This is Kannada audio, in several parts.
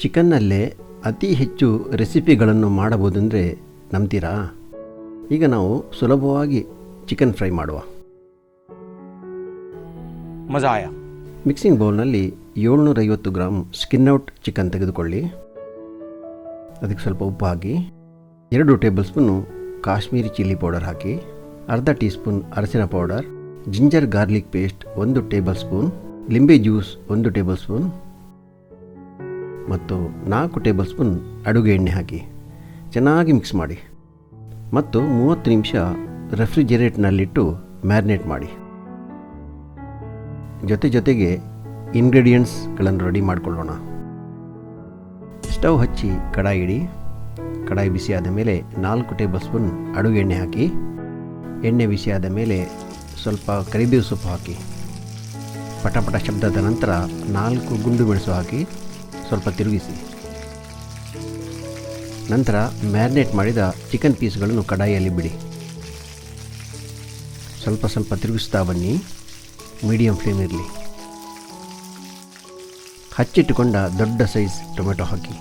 ಚಿಕನ್ನಲ್ಲೇ ಅತಿ ಹೆಚ್ಚು ರೆಸಿಪಿಗಳನ್ನು ಮಾಡಬಹುದಂದರೆ ನಂಬ್ತೀರಾ? ಈಗ ನಾವು ಸುಲಭವಾಗಿ ಚಿಕನ್ ಫ್ರೈ ಮಾಡುವ. ಮಜಾ ಆಯಾ. ಮಿಕ್ಸಿಂಗ್ ಬೌಲ್ನಲ್ಲಿ 750 ಗ್ರಾಮ್ ಸ್ಕಿನ್ಔಟ್ ಚಿಕನ್ ತೆಗೆದುಕೊಳ್ಳಿ. ಅದಕ್ಕೆ ಸ್ವಲ್ಪ ಉಪ್ಪು ಹಾಕಿ, 2 tablespoon Kashmiri chilli powder ಹಾಕಿ, ಅರ್ಧ ಟೀ ಸ್ಪೂನ್ ಅರಸಿನ powder, ginger garlic paste 1 tablespoon, ಲಿಂಬೆ ಜ್ಯೂಸ್ 1 ಟೇಬಲ್ ಸ್ಪೂನ್ ಮತ್ತು 4 ಟೇಬಲ್ ಸ್ಪೂನ್ ಅಡುಗೆ ಎಣ್ಣೆ ಹಾಕಿ ಚೆನ್ನಾಗಿ ಮಿಕ್ಸ್ ಮಾಡಿ ಮತ್ತು 30 ನಿಮಿಷ ರೆಫ್ರಿಜರೇಟ್ನಲ್ಲಿಟ್ಟು ಮ್ಯಾರಿನೇಟ್ ಮಾಡಿ. ಜೊತೆಗೆ ಇಂಗ್ರೀಡಿಯೆಂಟ್ಸ್ಗಳನ್ನು ರೆಡಿ ಮಾಡಿಕೊಳ್ಳೋಣ. ಸ್ಟವ್ ಹಚ್ಚಿ ಕಡಾಯಿ ಇಡಿ. ಕಡಾಯಿ ಬಿಸಿಯಾದ ಮೇಲೆ 4 ಟೇಬಲ್ ಸ್ಪೂನ್ ಅಡುಗೆ ಎಣ್ಣೆ ಹಾಕಿ. ಎಣ್ಣೆ ಬಿಸಿಯಾದ ಮೇಲೆ ಸ್ವಲ್ಪ ಕರಿಬೇವು ಸೊಪ್ಪು ಹಾಕಿ. ಪಟಪಟ ಶಬ್ದದ ನಂತರ 4 ಗುಂಡು ಮೆಣಸು ಹಾಕಿ ಸ್ವಲ್ಪ ತಿರುಗಿಸಿ. ನಂತರ ಮ್ಯಾರಿನೇಟ್ ಮಾಡಿದ ಚಿಕನ್ ಪೀಸ್ಗಳನ್ನು ಕಡಾಯಿಯಲ್ಲಿ ಬಿಡಿ. ಸ್ವಲ್ಪ ತಿರುಗಿಸ್ತಾ ಬನ್ನಿ. ಮೀಡಿಯಂ ಫ್ಲೇಮ್ ಇರಲಿ. ಹಚ್ಚಿಟ್ಟುಕೊಂಡ ದೊಡ್ಡ ಸೈಜ್ ಟೊಮೆಟೊ ಹಾಕಿ.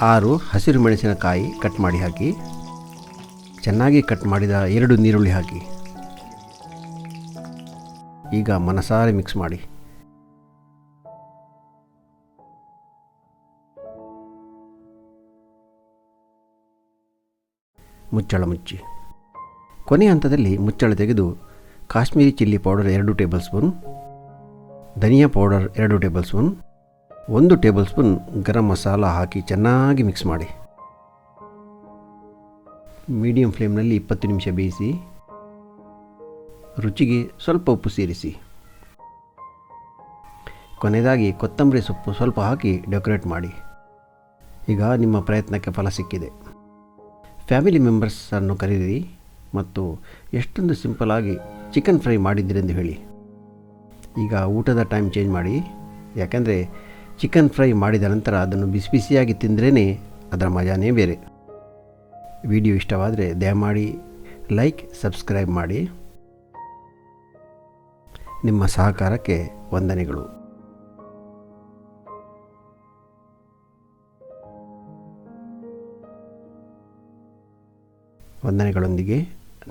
6 ಹಸಿರು ಮೆಣಸಿನಕಾಯಿ ಕಟ್ ಮಾಡಿ ಹಾಕಿ. ಚೆನ್ನಾಗಿ ಕಟ್ ಮಾಡಿದ 2 ನೀರುಳ್ಳಿ ಹಾಕಿ. ಈಗ ಮನಸಾರೆ ಮಿಕ್ಸ್ ಮಾಡಿ. ಮುಚ್ಚಳ ಮುಚ್ಚಿ. ಕೊನೆಯ ಹಂತದಲ್ಲಿ ಮುಚ್ಚಳ ತೆಗೆದು Kashmiri chilli powder 2 tablespoon, ಧನಿಯಾ powder 2 tablespoon, 1 tablespoon garam masala ಹಾಕಿ ಚೆನ್ನಾಗಿ ಮಿಕ್ಸ್ ಮಾಡಿ. ಮೀಡಿಯಂ ಫ್ಲೇಮ್ನಲ್ಲಿ 20 ನಿಮಿಷ ಬೇಯಿಸಿ. ರುಚಿಗೆ ಸ್ವಲ್ಪ ಉಪ್ಪು ಸೇರಿಸಿ. ಕೊನೆಯದಾಗಿ ಕೊತ್ತಂಬರಿ ಸೊಪ್ಪು ಸ್ವಲ್ಪ ಹಾಕಿ ಡೆಕೋರೇಟ್ ಮಾಡಿ. ಈಗ ನಿಮ್ಮ ಪ್ರಯತ್ನಕ್ಕೆ ಫಲ ಸಿಕ್ಕಿದೆ. ಫ್ಯಾಮಿಲಿ ಮೆಂಬರ್ಸನ್ನು ಕರೆಯಿರಿ ಮತ್ತು ಎಷ್ಟೊಂದು ಸಿಂಪಲಾಗಿ ಚಿಕನ್ ಫ್ರೈ ಮಾಡಿದ್ದೀರೆಂದು ಹೇಳಿ. ಈಗ ಊಟದ ಟೈಮ್ ಚೇಂಜ್ ಮಾಡಿ. ಯಾಕೆಂದರೆ ಚಿಕನ್ ಫ್ರೈ ಮಾಡಿದ ನಂತರ ಅದನ್ನು ಬಿಸಿ ಬಿಸಿಯಾಗಿ ತಿಂದ್ರೇ ಅದರ ಮಜಾನೇ ಬೇರೆ. ವಿಡಿಯೋ ಇಷ್ಟವಾದರೆ ದಯಮಾಡಿ ಲೈಕ್, ಸಬ್ಸ್ಕ್ರೈಬ್ ಮಾಡಿ. ನಿಮ್ಮ ಸಹಕಾರಕ್ಕೆ ವಂದನೆಗಳು. ವಂದನೆಗಳೊಂದಿಗೆ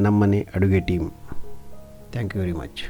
ನಮ್ಮನೆ ಅಡುಗೆ team. Thank you very much.